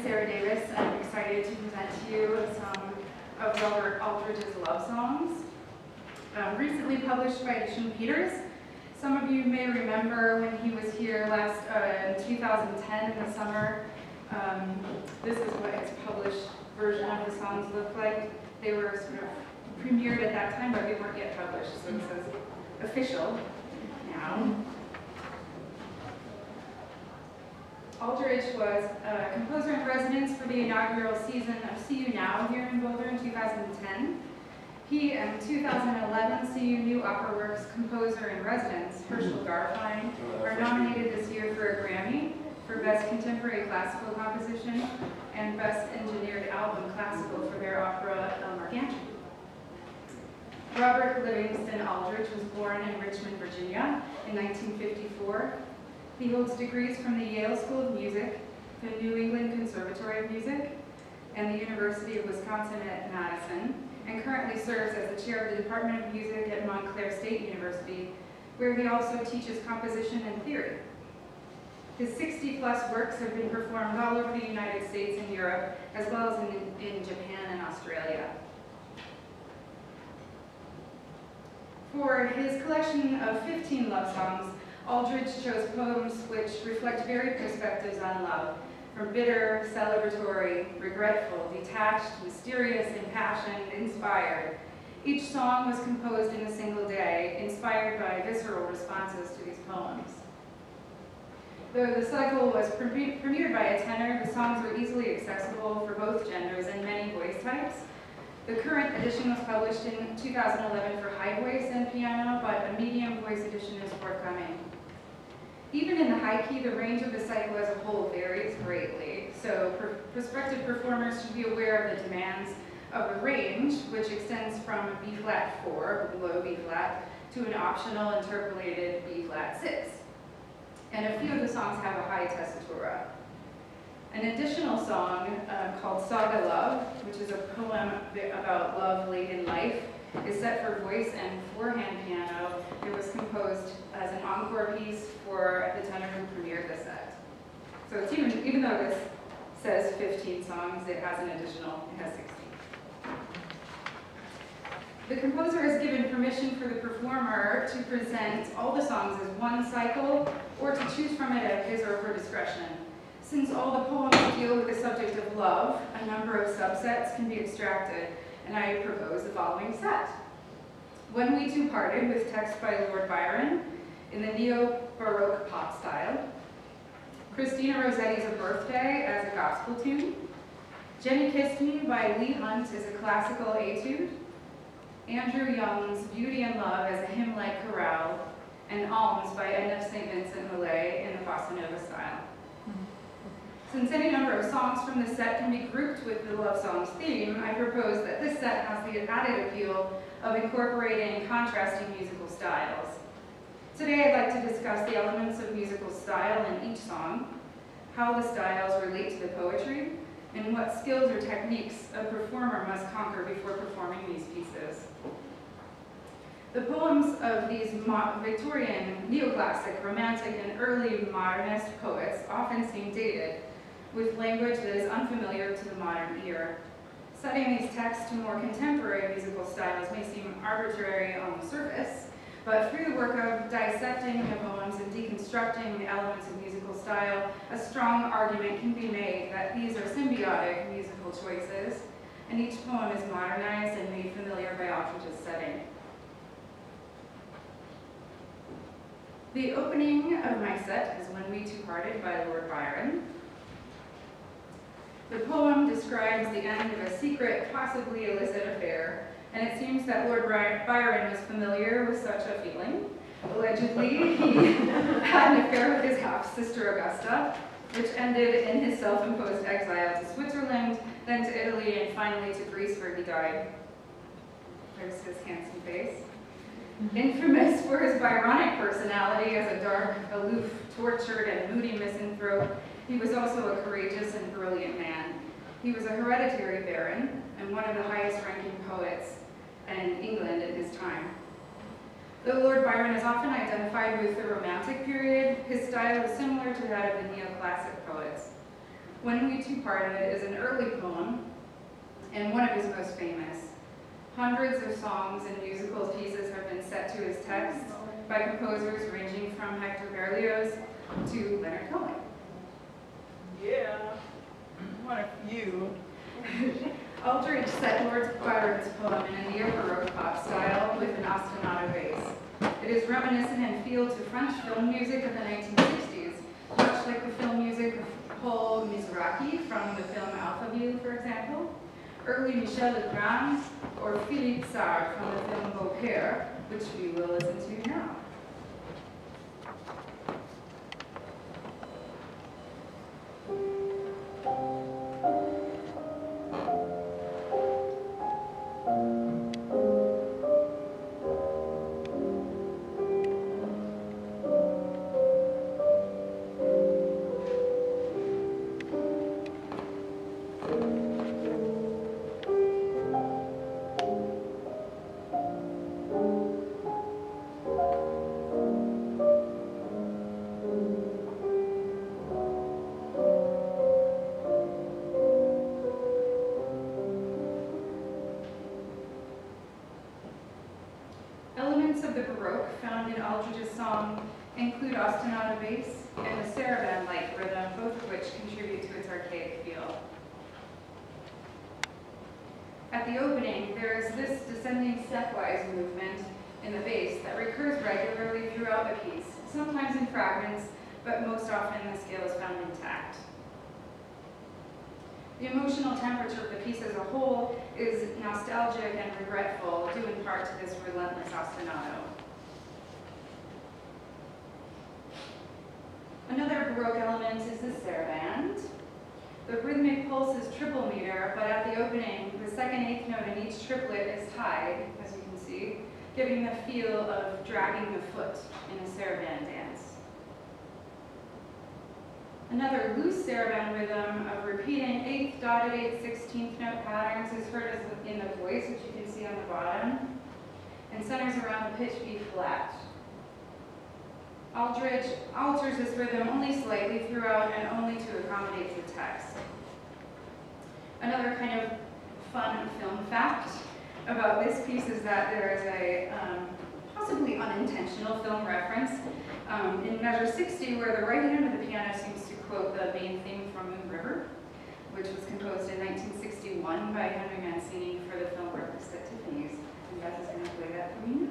Sarah Davis, and I'm excited to present to you some of Robert Aldridge's love songs, recently published by Edition Peters. Some of you may remember when he was here last in 2010 in the summer. This is what his published version of the songs looked like. They were sort of premiered at that time, but they weren't yet published, so it says official now. Aldridge was a composer in residence for the inaugural season of CU Now here in Boulder in 2010. He and 2011 CU New Opera Works composer in residence, Herschel Garfine, are nominated this year for a Grammy for Best Contemporary Classical Composition and Best Engineered Album Classical for their opera El Morgante. Robert Livingston Aldridge was born in Richmond, Virginia in 1954. He holds degrees from the Yale School of Music, the New England Conservatory of Music, and the University of Wisconsin at Madison, and currently serves as the chair of the Department of Music at Montclair State University, where he also teaches composition and theory. His 60-plus works have been performed all over the United States and Europe, as well as in Japan and Australia. For his collection of 15 love songs, Aldridge chose poems which reflect varied perspectives on love, from bitter, celebratory, regretful, detached, mysterious, impassioned, inspired. Each song was composed in a single day, inspired by visceral responses to these poems. Though the cycle was premiered by a tenor, the songs were easily accessible for both genders and many voice types. The current edition was published in 2011 for high voice and piano, but a medium voice edition is forthcoming. Even in the high key, the range of the cycle as a whole varies greatly, so prospective performers should be aware of the demands of the range, which extends from B-flat 4, below B-flat, to an optional interpolated B-flat 6. And a few of the songs have a high tessitura. An additional song called Saga Love, which is a poem about love late in life, is set for voice and four-hand piano. It was composed as an encore piece for the tenor who premiered the set. So it's even though this says 15 songs, it has 16. The composer has given permission for the performer to present all the songs as one cycle or to choose from it at his or her discretion. Since all the poems deal with the subject of love, a number of subsets can be extracted, and I propose the following set. When We Two Parted, with text by Lord Byron, in the neo-Baroque pop style. Christina Rossetti's A Birthday as a gospel tune. Jenny Kissed Me by Leigh Hunt as a classical etude. Andrew Young's Beauty and Love as a hymn-like chorale. And Alms by Edna St. Vincent Millay in the bossa nova style. Since any number of songs from this set can be grouped with the love song's theme, I propose that this set has the added appeal of incorporating contrasting musical styles. Today I'd like to discuss the elements of musical style in each song, how the styles relate to the poetry, and what skills or techniques a performer must conquer before performing these pieces. The poems of these Victorian, neoclassic, romantic, and early modernist poets often seem dated, with language that is unfamiliar to the modern ear. Setting these texts to more contemporary musical styles may seem arbitrary on the surface, but through the work of dissecting the poems and deconstructing the elements of musical style, a strong argument can be made that these are symbiotic musical choices, and each poem is modernized and made familiar by Aldridge's setting. The opening of my set is When We Two Parted by Lord Byron. The poem describes the end of a secret, possibly illicit affair, and it seems that Lord Byron was familiar with such a feeling. Allegedly, he had an affair with his half-sister Augusta, which ended in his self-imposed exile to Switzerland, then to Italy, and finally to Greece, where he died. There's his handsome face. Infamous for his Byronic personality as a dark, aloof, tortured, and moody misanthrope, he was also a courageous and brilliant man. He was a hereditary baron and one of the highest-ranking poets in England in his time. Though Lord Byron is often identified with the Romantic period, his style is similar to that of the neoclassic poets. When We Two Parted is an early poem and one of his most famous. Hundreds of songs and musical pieces have been set to his text by composers ranging from Hector Berlioz to Leonard Cohen. Yeah, what a few. Aldridge set Lord Byron's poem in a neo-Baroque pop style with an ostinato bass. It is reminiscent in feel to French film music of the 1960s, much like the film music of Paul Mizrachi from the film Alphaville, for example, early Michel Legrand, or Philippe Sartre from the film Beaupère, which we will listen to now. Elements of the Baroque found in Aldridge's song include ostinato bass and the saraband-like rhythm, both of which contribute to its archaic feel. At the opening, there is this descending stepwise movement in the bass that recurs regularly throughout the piece, sometimes in fragments, but most often the scale is found intact. The emotional temperature of the piece as a whole is nostalgic and regretful, due in part to this relentless ostinato. Another Baroque element is the saraband. The rhythmic pulse is triple meter, but at the opening, the second eighth note in each triplet is tied, as you can see, giving the feel of dragging the foot in a saraband dance. Another loose saraband rhythm of repeating 8th, dotted 8th, 16th note patterns is heard as in the voice, which you can see on the bottom, and centers around the pitch B flat. Aldridge alters this rhythm only slightly throughout and only to accommodate the text. Another kind of fun film fact about this piece is that there is a possibly unintentional film reference in measure 60, where the right hand of the piano seems to quote the main theme from Moon River, which was composed in 1961 by Henry Mancini for the film Breakfast at Tiffany's. And Beth is going to play that for me now.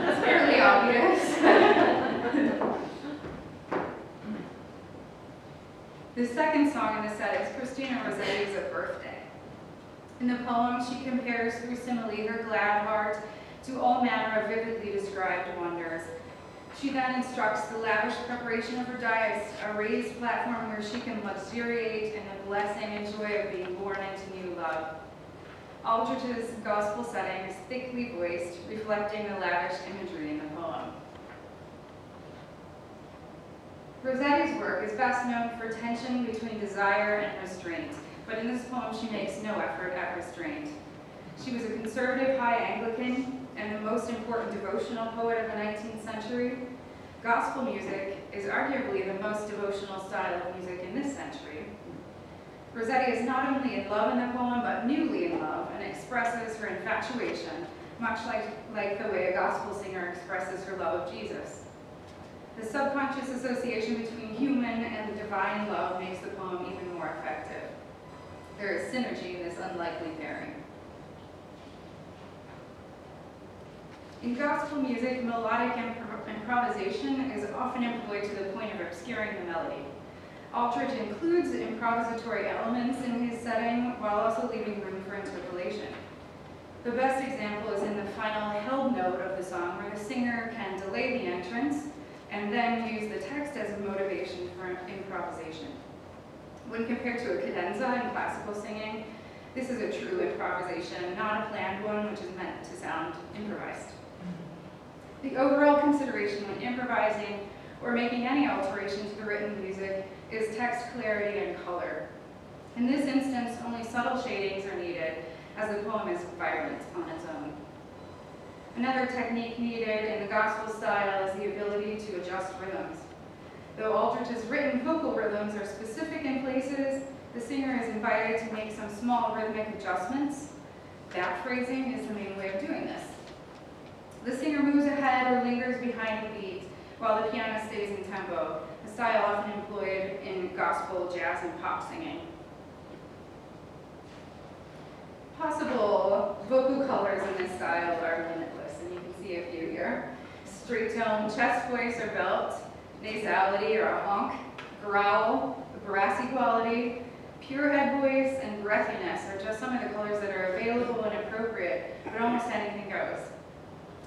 It's fairly obvious. The second song in the set is Christina Rossetti's A Birthday. In the poem, she compares through simile her glad heart to all manner of vividly described wonders. She then instructs the lavish preparation of her diets, a raised platform where she can luxuriate in the blessing and joy of being born into new love. Aldridge's gospel setting is thickly voiced, reflecting the lavish imagery in the poem. Rossetti's work is best known for tension between desire and restraint, but in this poem she makes no effort at restraint. She was a conservative high Anglican and the most important devotional poet of the 19th century. Gospel music is arguably the most devotional style of music in this century. Rossetti is not only in love in the poem, but newly in love, and expresses her infatuation, much like the way a gospel singer expresses her love of Jesus. The subconscious association between human and the divine love makes the poem even more effective. There is synergy in this unlikely pairing. In gospel music, melodic improvisation is often employed to the point of obscuring the melody. Aldridge includes improvisatory elements in his setting while also leaving room for interpolation. The best example is in the final held note of the song, where the singer can delay the entrance and then use the text as a motivation for improvisation. When compared to a cadenza in classical singing, this is a true improvisation, not a planned one, which is meant to sound improvised. The overall consideration when improvising or making any alteration to the written music is text clarity and color. In this instance, only subtle shadings are needed, as the poem is vibrant on its own. Another technique needed in the gospel style is the ability to adjust rhythms. Though Aldridge's written vocal rhythms are specific in places, the singer is invited to make some small rhythmic adjustments. Back phrasing is the main way of doing this. The singer moves ahead or lingers behind the beat while the piano stays in tempo, a style often employed in gospel, jazz, and pop singing. Possible vocal colors in this style are limitless, and you can see a few here. Straight tone, chest voice or belt, nasality or a honk, growl, a brassy quality, pure head voice, and breathiness are just some of the colors that are available and appropriate, but almost anything goes.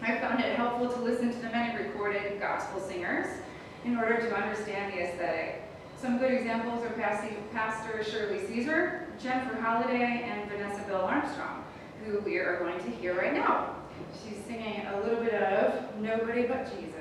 I found it helpful to listen to the many recorded gospel singers in order to understand the aesthetic. Some good examples are Pastor Shirley Caesar, Jennifer Holliday, and Vanessa Bell Armstrong, who we are going to hear right now. She's singing a little bit of Nobody But Jesus.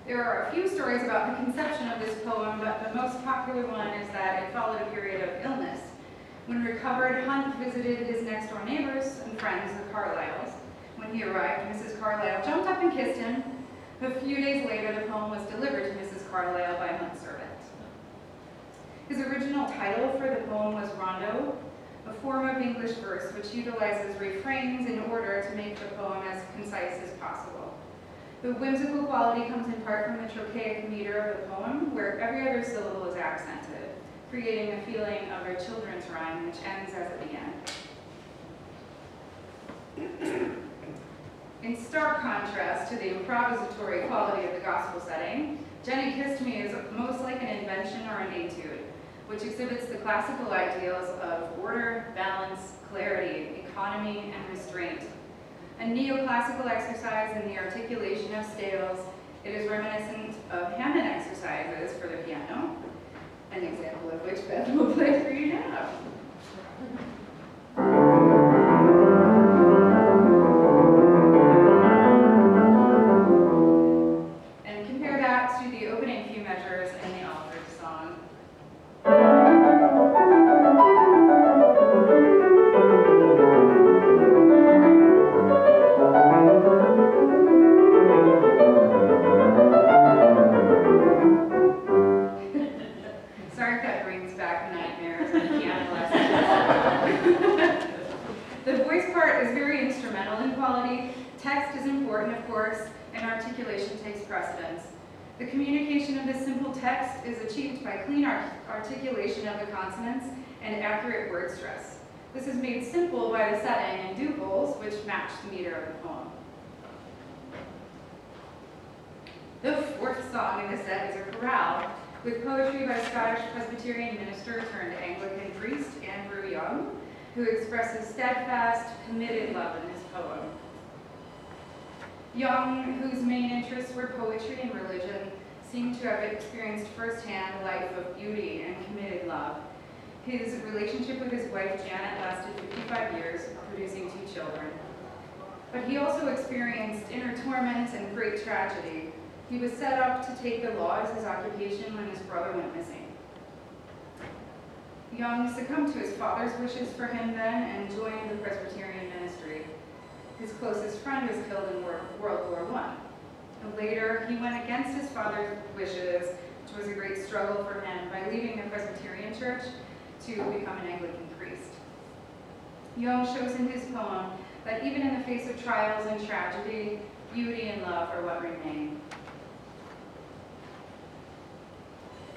There are a few stories about the conception of this poem, but the most popular one is that it followed a period of illness. When recovered, Hunt visited his next-door neighbors and friends, the Carlyles. When he arrived, Mrs. Carlyle jumped up and kissed him. A few days later, the poem was delivered to Mrs. Carlyle by Hunt's servant. His original title for the poem was Rondo, a form of English verse which utilizes refrains in order to make the poem as concise as possible. The whimsical quality comes in part from the trochaic meter of the poem, where every other syllable is accented, creating a feeling of a children's rhyme which ends as it began. In stark contrast to the improvisatory quality of the gospel setting, Jenny Kissed Me is most like an invention or an etude, which exhibits the classical ideals of order, balance, clarity, economy, and restraint. A neoclassical exercise in the articulation of scales, it is reminiscent of Hammond exercises for the piano, an example of which Beth will play for you now. And compare that to the opening few measures in the Aldridge song. Sorry if that brings back nightmares of piano lessons. The voice part is very instrumental in quality. Text is important, of course, and articulation takes precedence. The communication of this simple text is achieved by clean articulation of the consonants and accurate word stress. This is made simple by the setting and duples, which match the meter of the poem. The fourth song in the set is a chorale, with poetry by Scottish Presbyterian minister turned Anglican priest Andrew Young, who expresses steadfast, committed love in his poem. Young, whose main interests were poetry and religion, seemed to have experienced firsthand a life of beauty and committed love. His relationship with his wife Janet lasted 55 years, producing 2 children. But he also experienced inner torment and great tragedy. He was set up to take the law as his occupation when his brother went missing. Young succumbed to his father's wishes for him then and joined the Presbyterian ministry. His closest friend was killed in later, he went against his father's wishes, which was a great struggle for him, by leaving the Presbyterian church to become an Anglican priest. Young shows in his poem that even in the face of trials and tragedy, beauty and love are what remain.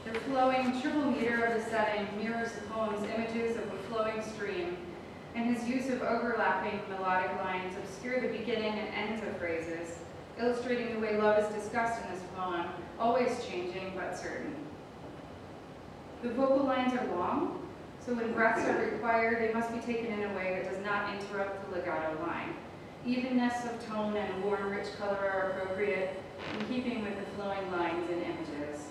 The flowing triple meter of the setting mirrors the poem's images of a flowing stream, and his use of overlapping melodic lines obscure the beginning and ends of phrases, illustrating the way love is discussed in this poem, always changing but certain. The vocal lines are long, so when breaths are required, they must be taken in a way that does not interrupt the legato line. Evenness of tone and warm, rich color are appropriate, in keeping with the flowing lines and images.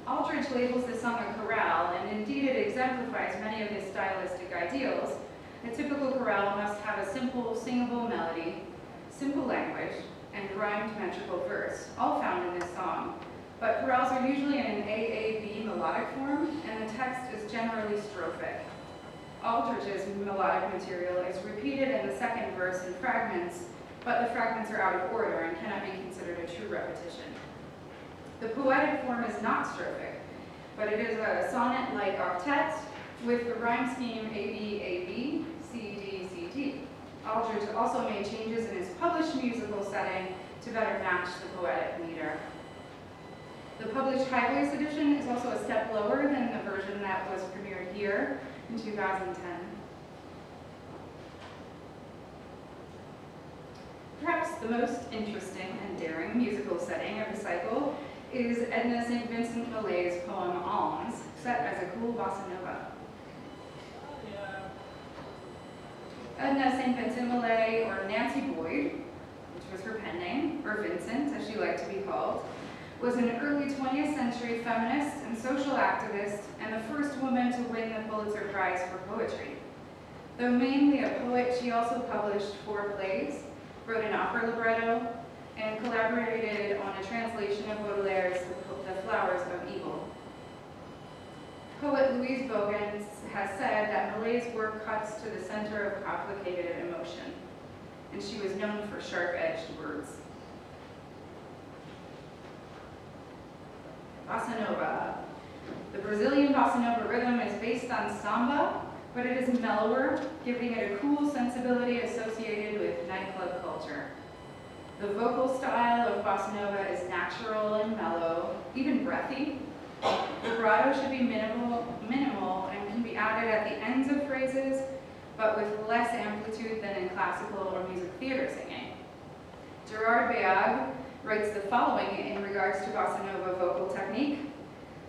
Aldridge labels this song a chorale, and indeed it exemplifies many of his stylistic ideals. A typical chorale must have a simple, singable melody, simple language, and rhymed metrical verse, all found in this song. But chorales are usually in an AAB melodic form, and the text is generally strophic. Aldridge's melodic material is repeated in the second verse in fragments, but the fragments are out of order and cannot be considered a true repetition. The poetic form is not strophic, but it is a sonnet-like octet with the rhyme scheme AB-AB, CD-CD. Aldridge also made changes in his published musical setting to better match the poetic meter. The published high voice edition is also a step lower than the version that was premiered here in 2010. Perhaps the most interesting and daring musical setting of the cycle is Edna St. Vincent Millay's poem Alms, set as a cool bossa nova. Edna St. Vincent Millay, or Nancy Boyd, which was her pen name, or Vincent as she liked to be called, was an early 20th century feminist and social activist and the first woman to win the Pulitzer Prize for poetry. Though mainly a poet, she also published 4 plays, wrote an opera libretto, and collaborated on a translation of Baudelaire's The Flowers of Evil. Poet Louise Bogan has said that Millay's work cuts to the center of complicated emotion, and she was known for sharp-edged words. Bossa Nova. The Brazilian bossa nova rhythm is based on samba, but it is mellower, giving it a cool sensibility associated with nightclub culture. The vocal style of bossa nova is natural and mellow, even breathy. Vibrato should be minimal and can be added at the ends of phrases, but with less amplitude than in classical or music theater singing. Gerard Beag writes the following in regards to bossa nova vocal technique: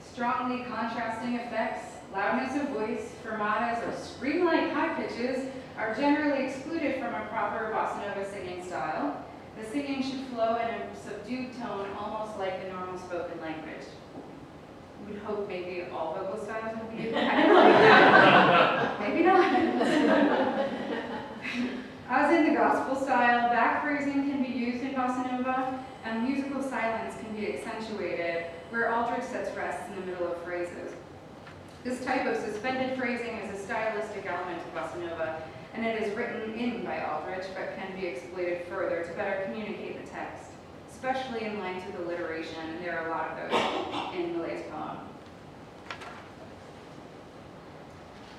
strongly contrasting effects, loudness of voice, fermatas, or scream-like high pitches are generally excluded from a proper bossa nova singing style. The singing should flow in a subdued tone, almost like the normal spoken language. We would hope maybe all vocal styles would be kind of like that. Maybe not. As in the gospel style, back phrasing can be used in bossa nova, and musical silence can be accentuated, where Aldridge sets rests in the middle of phrases. This type of suspended phrasing is a stylistic element of bossa nova, and it is written in by Aldridge, but can be exploited further to better communicate the text, especially in lines with alliteration, and there are a lot of those in Millay's poem.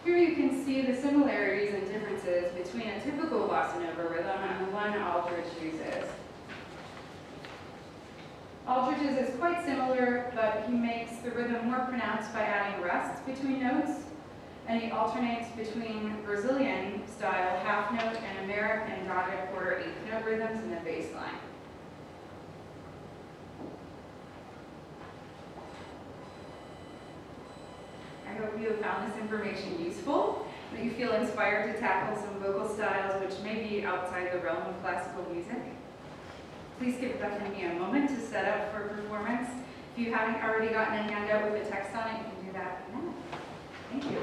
Here you can see the similarities and differences between a typical bossa nova rhythm and the one Aldridge uses. Aldridge's is quite similar, but he makes the rhythm more pronounced by adding rests between notes, and he alternates between Brazilian style half note and American dotted quarter eighth note rhythms in the bass line. I hope you have found this information useful, that you feel inspired to tackle some vocal styles which may be outside the realm of classical music. Please give Beth and me a moment to set up for performance. If you haven't already gotten a handout with the text on it, you can do that now. Thank you.